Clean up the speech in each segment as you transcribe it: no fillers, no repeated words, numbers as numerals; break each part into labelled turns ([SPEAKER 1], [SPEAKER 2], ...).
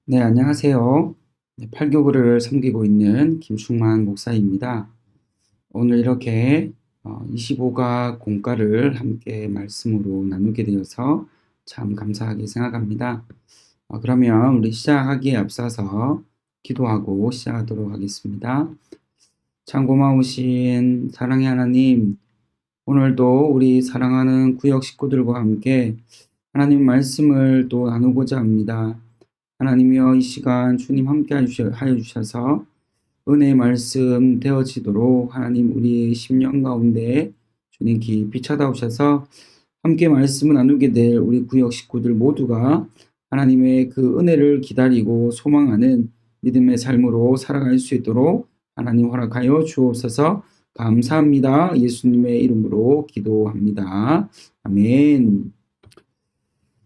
[SPEAKER 1] 네, 안녕하세요. 네, 8교구를 섬기고 있는 김충만 목사입니다. 오늘 이렇게 25가 공과를 함께 말씀으로 나누게 되어서 참 감사하게 생각합니다. 그러면 우리 시작하기에 앞서서 기도하고 시작하도록 하겠습니다. 참 고마우신 사랑의 하나님, 오늘도 우리 사랑하는 구역 식구들과 함께 하나님 말씀을 또 나누고자 합니다. 하나님이여, 이 시간 주님 함께 하여 주셔서 은혜의 말씀 되어지도록 하나님 우리의 심령 가운데 주님 깊이 쳐다오셔서 함께 말씀을 나누게 될 우리 구역 식구들 모두가 하나님의 그 은혜를 기다리고 소망하는 믿음의 삶으로 살아갈 수 있도록 하나님 허락하여 주옵소서. 감사합니다. 예수님의 이름으로 기도합니다. 아멘.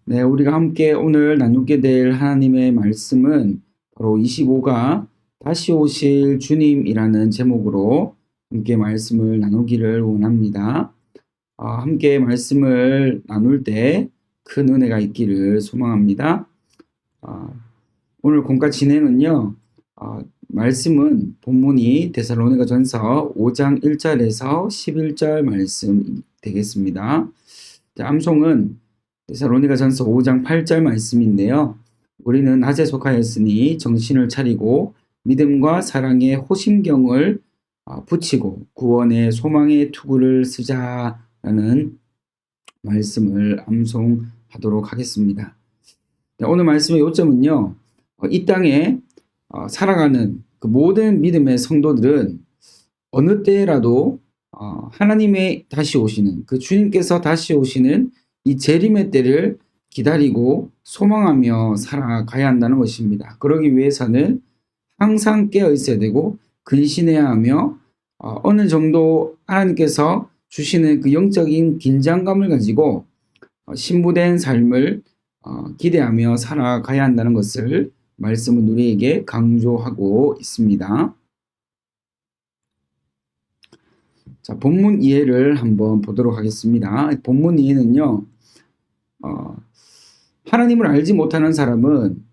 [SPEAKER 1] 네, 우리가 함께 오늘 나누게 될 하나님의 말씀은 바로 25가 다시 오실 주님이라는 제목으로 함께 말씀을 나누기를 원합니다. 함께 말씀을 나눌 때 큰 은혜가 있기를 소망합니다. 오늘 공과 진행은요, 말씀은 본문이 데살로니가전서 5장 1절에서 11절 말씀 되겠습니다. 암송은 데살로니가전서 5장 8절 말씀인데요. 우리는 낮에 속하였으니 정신을 차리고 믿음과 사랑의 호심경을 붙이고 구원의 소망의 투구를 쓰자라는 말씀을 암송하도록 하겠습니다. 오늘 말씀의 요점은요, 이 땅에 살아가는 그 모든 믿음의 성도들은 어느 때라도 하나님의 다시 오시는, 그 주님께서 다시 오시는 이 재림의 때를 기다리고 소망하며 살아가야 한다는 것입니다. 그러기 위해서는 항상 깨어 있어야 되고 근신해야 하며 어느 정도 하나님께서 주시는 그 영적인 긴장감을 가지고 신부된 삶을 기대하며 살아가야 한다는 것을 말씀은 우리에게 강조하고 있습니다. 자, 본문 이해를 한번 보도록 하겠습니다. 본문 이해는요, 하나님을 알지 못하는 사람은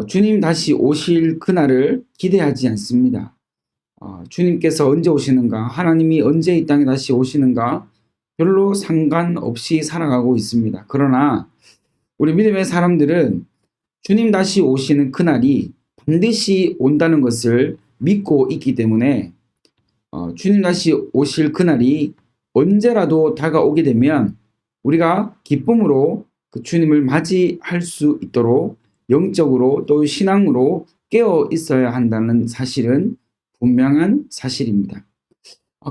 [SPEAKER 1] 주님 다시 오실 그날을 기대하지 않습니다. 주님께서 언제 오시는가, 하나님이 언제 이 땅에 다시 오시는가 별로 상관없이 살아가고 있습니다. 그러나 우리 믿음의 사람들은 주님 다시 오시는 그날이 반드시 온다는 것을 믿고 있기 때문에 주님 다시 오실 그날이 언제라도 다가오게 되면 우리가 기쁨으로 그 주님을 맞이할 수 있도록 영적으로 또 신앙으로 깨어 있어야 한다는 사실은 분명한 사실입니다.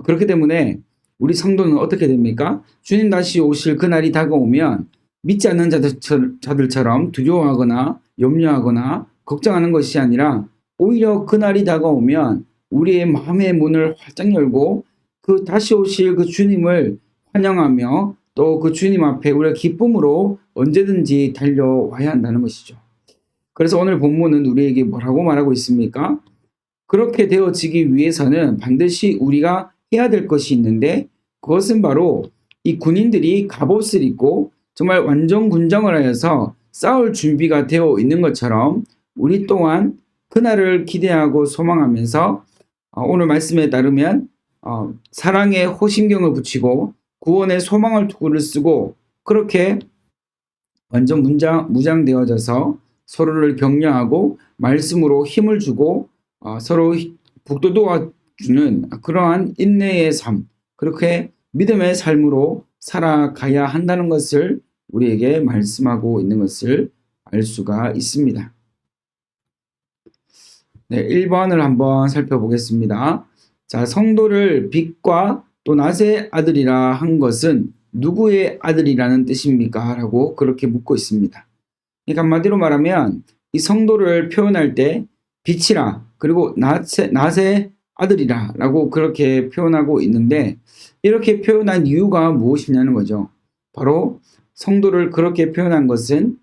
[SPEAKER 1] 그렇기 때문에 우리 성도는 어떻게 됩니까? 주님 다시 오실 그날이 다가오면 믿지 않는 자들처럼 두려워하거나 염려하거나 걱정하는 것이 아니라 오히려 그날이 다가오면 우리의 마음의 문을 활짝 열고 그 다시 오실 그 주님을 환영하며 또 그 주님 앞에 우리가 기쁨으로 언제든지 달려와야 한다는 것이죠. 그래서 오늘 본문은 우리에게 뭐라고 말하고 있습니까? 그렇게 되어지기 위해서는 반드시 우리가 해야 될 것이 있는데 그것은 바로 이 군인들이 갑옷을 입고 정말 완전 군정을 하여서 싸울 준비가 되어 있는 것처럼 우리 또한 그날을 기대하고 소망하면서 오늘 말씀에 따르면 사랑의 호심경을 붙이고 구원의 소망을 투구를 쓰고 그렇게 완전 무장되어져서 서로를 격려하고 말씀으로 힘을 주고 서로 북돋워주는 그러한 인내의 삶, 그렇게 믿음의 삶으로 살아가야 한다는 것을 우리에게 말씀하고 있는 것을 알 수가 있습니다. 네, 1번을 한번 살펴보겠습니다. 자, 성도를 빛과 또 낮의 아들이라 한 것은 누구의 아들이라는 뜻입니까? 라고 그렇게 묻고 있습니다. 그러니까 한마디로 말하면 이 성도를 표현할 때 빛이라 그리고 낮의 아들이라 라고 그렇게 표현하고 있는데 이렇게 표현한 이유가 무엇이냐는 거죠. 바로 성도를 그렇게 표현한 것은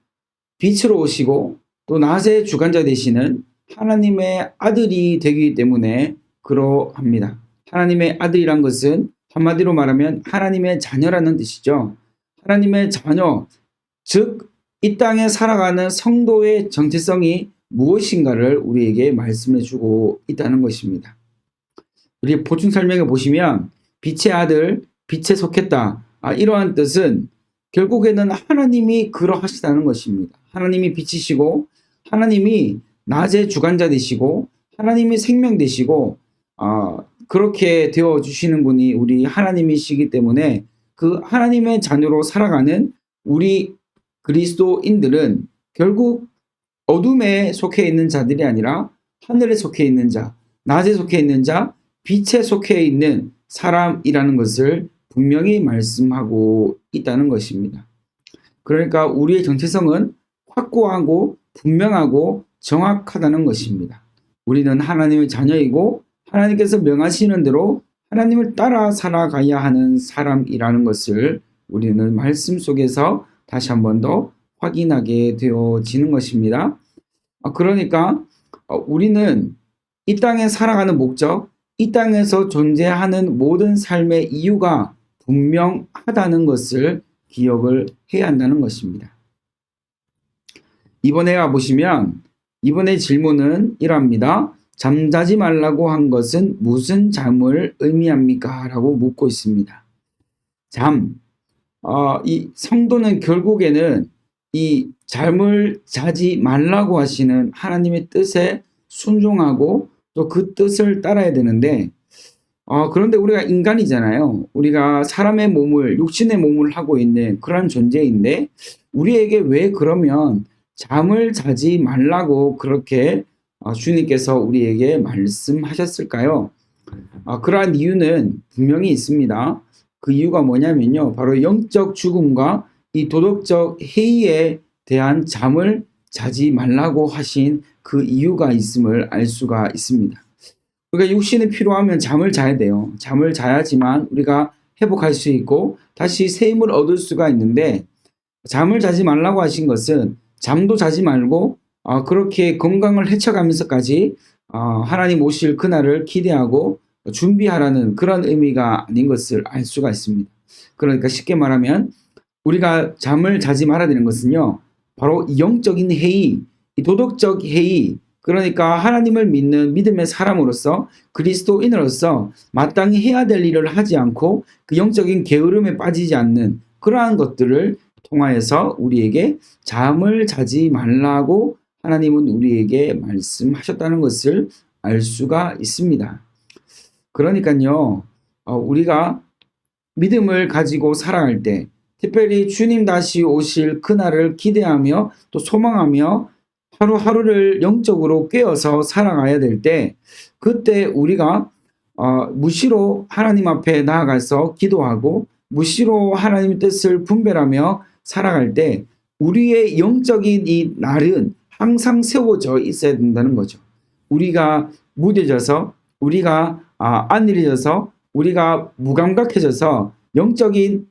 [SPEAKER 1] 빛으로 오시고 또 낮의 주관자 되시는 하나님의 아들이 되기 때문에 그러합니다. 하나님의 아들이란 것은 한마디로 말하면 하나님의 자녀라는 뜻이죠. 하나님의 자녀, 즉 이 땅에 살아가는 성도의 정체성이 무엇인가를 우리에게 말씀해 주고 있다는 것입니다. 우리 보충 설명에 보시면 빛의 아들, 빛에 속했다. 이러한 뜻은 결국에는 하나님이 그러하시다는 것입니다. 하나님이 빛이시고 하나님이 낮의 주관자 되시고 하나님이 생명 되시고 그렇게 되어주시는 분이 우리 하나님이시기 때문에 그 하나님의 자녀로 살아가는 우리 그리스도인들은 결국 어둠에 속해 있는 자들이 아니라 하늘에 속해 있는 자, 낮에 속해 있는 자, 빛에 속해 있는 사람이라는 것을 분명히 말씀하고 있다는 것입니다. 그러니까 우리의 정체성은 확고하고 분명하고 정확하다는 것입니다. 우리는 하나님의 자녀이고 하나님께서 명하시는 대로 하나님을 따라 살아가야 하는 사람이라는 것을 우리는 말씀 속에서 다시 한 번 더 확인하게 되어지는 것입니다. 그러니까 우리는 이 땅에 살아가는 목적, 이 땅에서 존재하는 모든 삶의 이유가 분명하다는 것을 기억을 해야 한다는 것입니다. 이번에 가보시면 이번에 질문은 이러합니다. 잠자지 말라고 한 것은 무슨 잠을 의미합니까? 라고 묻고 있습니다. 잠. 이 성도는 결국에는 이 잠을 자지 말라고 하시는 하나님의 뜻에 순종하고 또 그 뜻을 따라야 되는데 그런데 우리가 인간이잖아요. 우리가 사람의 몸을, 육신의 몸을 하고 있는 그런 존재인데 우리에게 왜 그러면 잠을 자지 말라고 그렇게 주님께서 우리에게 말씀하셨을까요? 그러한 이유는 분명히 있습니다. 그 이유가 뭐냐면요. 바로 영적 죽음과 이 도덕적 해이에 대한 잠을 자지 말라고 하신 그 이유가 있음을 알 수가 있습니다. 우리가 육신이 필요하면 잠을 자야 돼요. 잠을 자야지만 우리가 회복할 수 있고 다시 새 힘을 얻을 수가 있는데 잠을 자지 말라고 하신 것은 잠도 자지 말고 그렇게 건강을 해쳐가면서까지 하나님 오실 그날을 기대하고 준비하라는 그런 의미가 아닌 것을 알 수가 있습니다. 그러니까 쉽게 말하면 우리가 잠을 자지 말아야 되는 것은요. 바로 영적인 해이, 도덕적 해이, 그러니까 하나님을 믿는 믿음의 사람으로서 그리스도인으로서 마땅히 해야 될 일을 하지 않고 그 영적인 게으름에 빠지지 않는 그러한 것들을 통하여서 우리에게 잠을 자지 말라고 하나님은 우리에게 말씀하셨다는 것을 알 수가 있습니다. 그러니까요, 우리가 믿음을 가지고 살아갈 때 특별히 주님 다시 오실 그날을 기대하며 또 소망하며 하루하루를 영적으로 깨어서 살아가야 될 때 그때 우리가 무시로 하나님 앞에 나아가서 기도하고 무시로 하나님의 뜻을 분별하며 살아갈 때 우리의 영적인 이 날은 항상 세워져 있어야 된다는 거죠. 우리가 무뎌져서 우리가 안일해져서 우리가 무감각해져서 영적인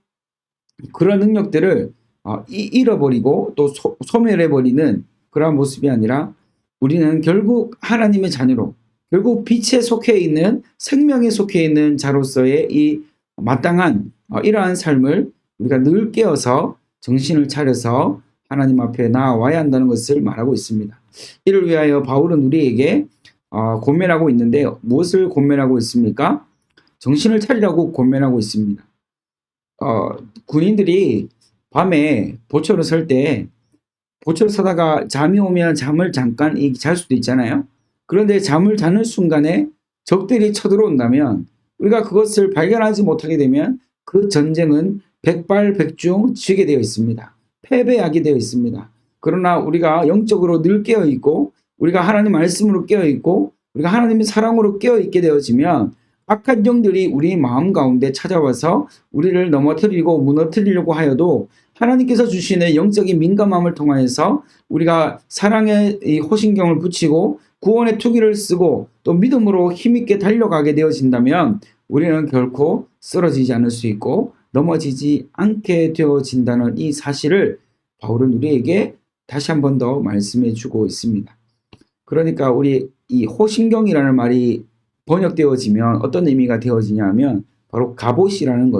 [SPEAKER 1] 그런 능력들을 잃어버리고 또 소멸해버리는 그러한 모습이 아니라 우리는 결국 하나님의 자녀로 결국 빛에 속해 있는 생명에 속해 있는 자로서의 이 마땅한 이러한 삶을 우리가 늘 깨어서 정신을 차려서 하나님 앞에 나와야 한다는 것을 말하고 있습니다. 이를 위하여 바울은 우리에게 권면하고 있는데 무엇을 권면하고 있습니까? 정신을 차리라고 권면하고 있습니다. 군인들이 밤에 보초를 설 때 보초를 서다가 잠이 오면 잠을 잠깐 잘 수도 있잖아요. 그런데 잠을 자는 순간에 적들이 쳐들어온다면 우리가 그것을 발견하지 못하게 되면 그 전쟁은 백발백중 지게 되어 있습니다. 패배하게 되어 있습니다. 그러나 우리가 영적으로 늘 깨어 있고 우리가 하나님 말씀으로 깨어 있고 우리가 하나님의 사랑으로 깨어 있게 되어지면 악한 영들이 우리 마음 가운데 찾아와서 우리를 넘어뜨리고 무너뜨리려고 하여도 하나님께서 주시는 영적인 민감함을 통하여서 우리가 사랑의 이 호신경을 붙이고 구원의 투기를 쓰고 또 믿음으로 힘있게 달려가게 되어진다면 우리는 결코 쓰러지지 않을 수 있고 넘어지지 않게 되어진다는 이 사실을 바울은 우리에게 다시 한 번 더 말씀해 주고 있습니다. 그러니까 우리 이 호신경이라는 말이 번역되어지면 어떤 의미가 되어지냐면 바로 갑옷이라는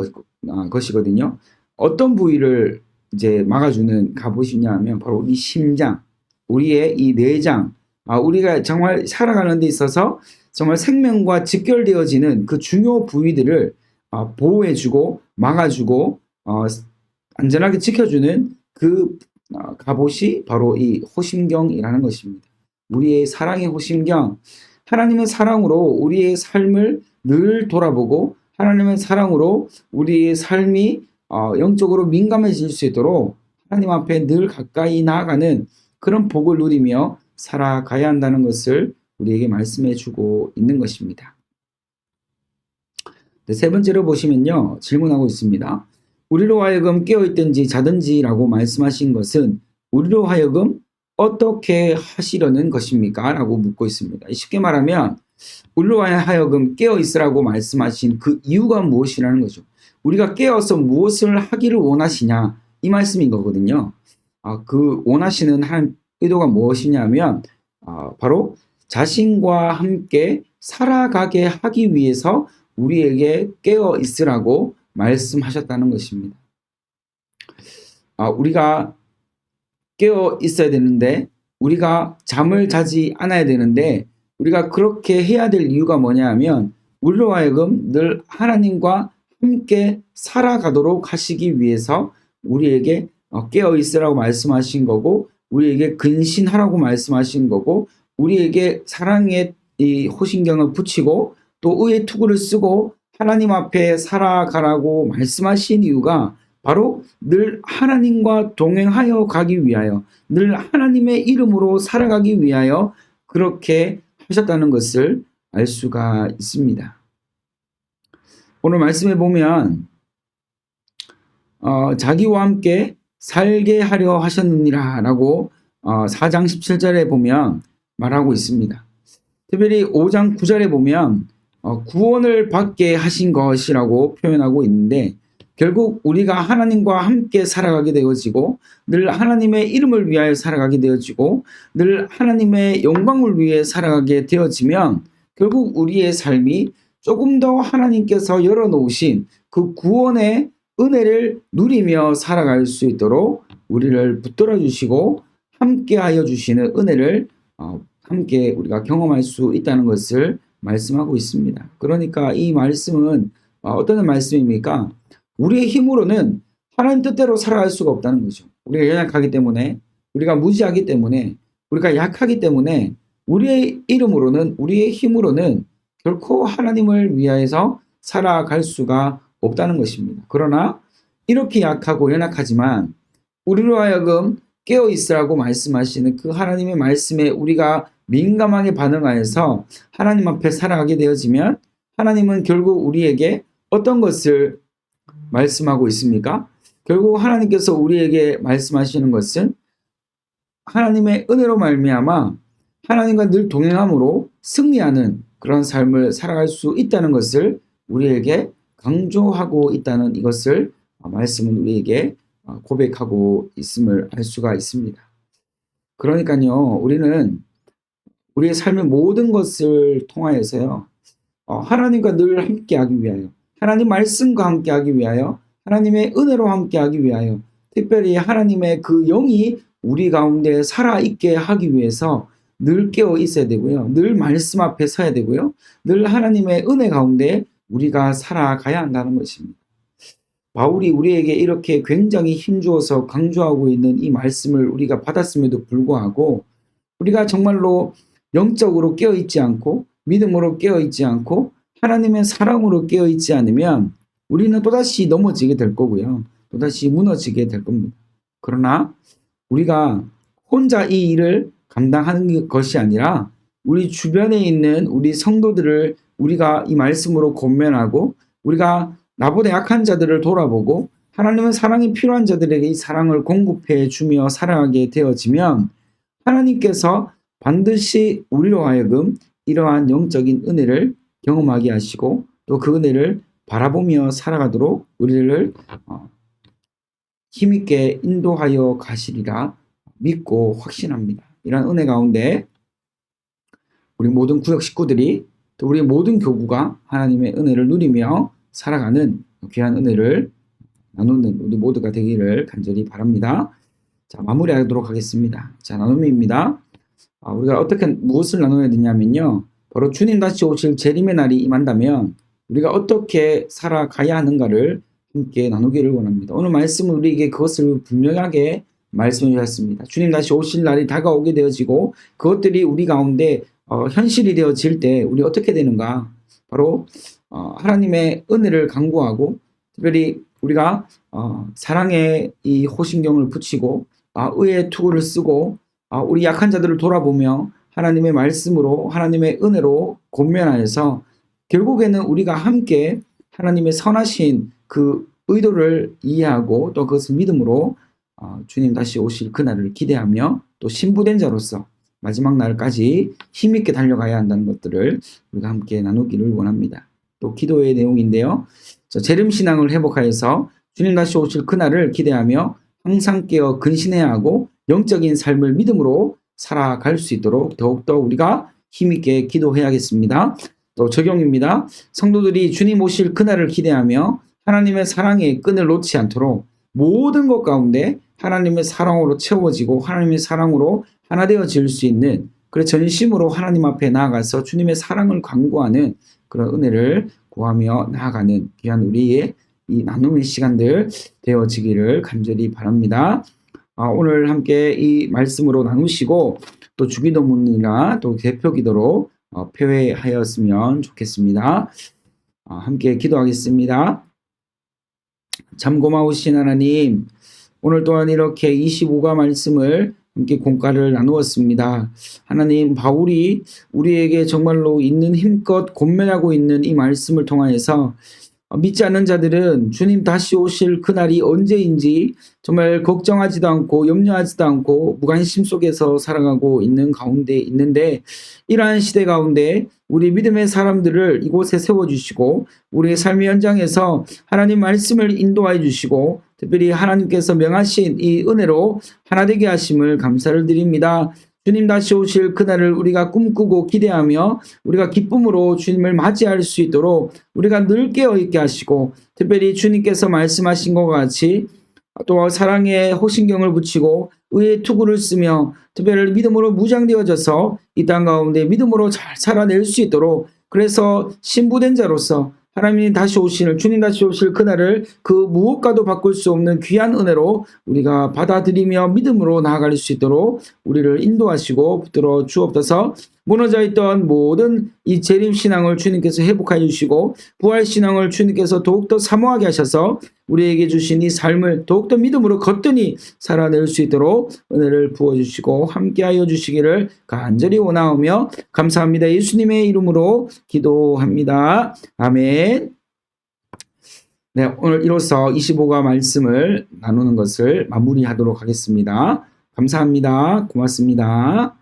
[SPEAKER 1] 것이거든요. 어떤 부위를 이제 막아주는 갑옷이냐 하면 바로 우리 심장, 우리의 이 내장, 우리가 정말 살아가는 데 있어서 정말 생명과 직결되어지는 그 중요 부위들을 보호해주고 막아주고 안전하게 지켜주는 그 갑옷이 바로 이 호심경이라는 것입니다. 우리의 사랑의 호심경, 하나님의 사랑으로 우리의 삶을 늘 돌아보고 하나님의 사랑으로 우리의 삶이 영적으로 민감해질 수 있도록 하나님 앞에 늘 가까이 나아가는 그런 복을 누리며 살아가야 한다는 것을 우리에게 말씀해 주고 있는 것입니다. 세 번째로 보시면요. 질문하고 있습니다. 우리로 하여금 깨어있든지 자든지라고 말씀하신 것은 우리로 하여금 어떻게 하시려는 것입니까? 라고 묻고 있습니다. 쉽게 말하면 우리로 하여금 깨어있으라고 말씀하신 그 이유가 무엇이라는 거죠. 우리가 깨어서 무엇을 하기를 원하시냐 이 말씀인 거거든요. 그 원하시는 하나님 의도가 무엇이냐면 바로 자신과 함께 살아가게 하기 위해서 우리에게 깨어 있으라고 말씀하셨다는 것입니다. 우리가 깨어 있어야 되는데 우리가 잠을 자지 않아야 되는데 우리가 그렇게 해야 될 이유가 뭐냐 하면 우리로 하여금 늘 하나님과 함께 살아가도록 하시기 위해서 우리에게 깨어 있으라고 말씀하신 거고 우리에게 근신하라고 말씀하신 거고 우리에게 사랑의 이 호신경을 붙이고 또 의의 투구를 쓰고 하나님 앞에 살아가라고 말씀하신 이유가 바로 늘 하나님과 동행하여 가기 위하여 늘 하나님의 이름으로 살아가기 위하여 그렇게 하셨다는 것을 알 수가 있습니다. 오늘 말씀에 보면 자기와 함께 살게 하려 하셨느니라 라고 4장 17절에 보면 말하고 있습니다. 특별히 5장 9절에 보면 구원을 받게 하신 것이라고 표현하고 있는데 결국 우리가 하나님과 함께 살아가게 되어지고 늘 하나님의 이름을 위하여 살아가게 되어지고 늘 하나님의 영광을 위해 살아가게 되어지면 결국 우리의 삶이 조금 더 하나님께서 열어놓으신 그 구원의 은혜를 누리며 살아갈 수 있도록 우리를 붙들어 주시고 함께하여 주시는 은혜를 함께 우리가 경험할 수 있다는 것을 말씀하고 있습니다. 그러니까 이 말씀은 어떤 말씀입니까? 우리의 힘으로는 하나님 뜻대로 살아갈 수가 없다는 거죠. 우리가 연약하기 때문에 우리가 무지하기 때문에 우리가 약하기 때문에 우리의 이름으로는 우리의 힘으로는 결코 하나님을 위하여서 살아갈 수가 없다는 것입니다. 그러나 이렇게 약하고 연약하지만 우리로 하여금 깨어 있으라고 말씀하시는 그 하나님의 말씀에 우리가 민감하게 반응하여서 하나님 앞에 살아가게 되어지면 하나님은 결국 우리에게 어떤 것을 말씀하고 있습니까? 결국 하나님께서 우리에게 말씀하시는 것은 하나님의 은혜로 말미암아 하나님과 늘 동행함으로 승리하는 그런 삶을 살아갈 수 있다는 것을 우리에게 강조하고 있다는 이것을 말씀은 우리에게 고백하고 있음을 알 수가 있습니다. 그러니까요, 우리는 우리의 삶의 모든 것을 통하여서요, 하나님과 늘 함께하기 위하여, 하나님 말씀과 함께하기 위하여, 하나님의 은혜로 함께하기 위하여, 특별히 하나님의 그 영이 우리 가운데 살아있게 하기 위해서 늘 깨어 있어야 되고요. 늘 말씀 앞에 서야 되고요. 늘 하나님의 은혜 가운데 우리가 살아가야 한다는 것입니다. 바울이 우리에게 이렇게 굉장히 힘주어서 강조하고 있는 이 말씀을 우리가 받았음에도 불구하고 우리가 정말로 영적으로 깨어있지 않고 믿음으로 깨어있지 않고 하나님의 사랑으로 깨어있지 않으면 우리는 또다시 넘어지게 될 거고요. 또다시 무너지게 될 겁니다. 그러나 우리가 혼자 이 일을 감당하는 것이 아니라 우리 주변에 있는 우리 성도들을 우리가 이 말씀으로 권면하고 우리가 나보다 약한 자들을 돌아보고 하나님의 사랑이 필요한 자들에게 이 사랑을 공급해 주며 살아가게 되어지면 하나님께서 반드시 우리로 하여금 이러한 영적인 은혜를 경험하게 하시고 또 그 은혜를 바라보며 살아가도록 우리를 힘있게 인도하여 가시리라 믿고 확신합니다. 이런 은혜 가운데 우리 모든 구역 식구들이 또 우리 모든 교구가 하나님의 은혜를 누리며 살아가는 귀한 은혜를 나누는 우리 모두가 되기를 간절히 바랍니다. 자, 마무리하도록 하겠습니다. 자, 나눔입니다. 우리가 어떻게 무엇을 나눠야 되냐면요. 바로 주님 다시 오실 재림의 날이 임한다면 우리가 어떻게 살아가야 하는가를 함께 나누기를 원합니다. 오늘 말씀은 우리에게 그것을 분명하게 말씀해 주셨습니다. 주님 다시 오실 날이 다가오게 되어지고 그것들이 우리 가운데 현실이 되어질 때 우리 어떻게 되는가? 바로 하나님의 은혜를 간구하고 특별히 우리가 사랑의 이 호신경을 붙이고 의의 투구를 쓰고 우리 약한 자들을 돌아보며 하나님의 말씀으로 하나님의 은혜로 권면하여서 결국에는 우리가 함께 하나님의 선하신 그 의도를 이해하고 또 그것을 믿음으로 주님 다시 오실 그날을 기대하며 또 신부된 자로서 마지막 날까지 힘있게 달려가야 한다는 것들을 우리가 함께 나누기를 원합니다. 또 기도의 내용인데요. 재림신앙을 회복하여서 주님 다시 오실 그날을 기대하며 항상 깨어 근신해야 하고 영적인 삶을 믿음으로 살아갈 수 있도록 더욱더 우리가 힘있게 기도해야겠습니다. 또 적용입니다. 성도들이 주님 오실 그날을 기대하며 하나님의 사랑의 끈을 놓지 않도록 모든 것 가운데 하나님의 사랑으로 채워지고 하나님의 사랑으로 하나 되어질 수 있는 그래서 전심으로 하나님 앞에 나아가서 주님의 사랑을 간구하는 그런 은혜를 구하며 나아가는 귀한 우리의 이 나눔의 시간들 되어지기를 간절히 바랍니다. 오늘 함께 이 말씀으로 나누시고 또 주기도문이나 또 대표기도로 표회하였으면 좋겠습니다. 함께 기도하겠습니다. 참 고마우신 하나님, 오늘 또한 이렇게 25가 말씀을 함께 공과를 나누었습니다. 하나님, 바울이 우리에게 정말로 있는 힘껏 권면하고 있는 이 말씀을 통하여서 믿지 않는 자들은 주님 다시 오실 그날이 언제인지 정말 걱정하지도 않고 염려하지도 않고 무관심 속에서 살아가고 있는 가운데 있는데 이러한 시대 가운데 우리 믿음의 사람들을 이곳에 세워주시고 우리의 삶의 현장에서 하나님 말씀을 인도하여 주시고 특별히 하나님께서 명하신 이 은혜로 하나 되게 하심을 감사를 드립니다. 주님 다시 오실 그날을 우리가 꿈꾸고 기대하며 우리가 기쁨으로 주님을 맞이할 수 있도록 우리가 늘 깨어있게 하시고 특별히 주님께서 말씀하신 것과 같이 또 사랑의 호신경을 붙이고 의의 투구를 쓰며 특별히 믿음으로 무장되어져서 이 땅 가운데 믿음으로 잘 살아낼 수 있도록 그래서 신부된 자로서 하나님이 다시 오시는 주님 다시 오실 그날을 그 무엇과도 바꿀 수 없는 귀한 은혜로 우리가 받아들이며 믿음으로 나아갈 수 있도록 우리를 인도하시고 붙들어 주옵소서. 무너져 있던 모든 이 재림신앙을 주님께서 회복하여 주시고 부활신앙을 주님께서 더욱더 사모하게 하셔서 우리에게 주신 이 삶을 더욱더 믿음으로 거뜬히 살아낼 수 있도록 은혜를 부어주시고 함께하여 주시기를 간절히 원하오며 감사합니다. 예수님의 이름으로 기도합니다. 아멘. 네, 오늘 이로써 25가 말씀을 나누는 것을 마무리하도록 하겠습니다. 감사합니다. 고맙습니다.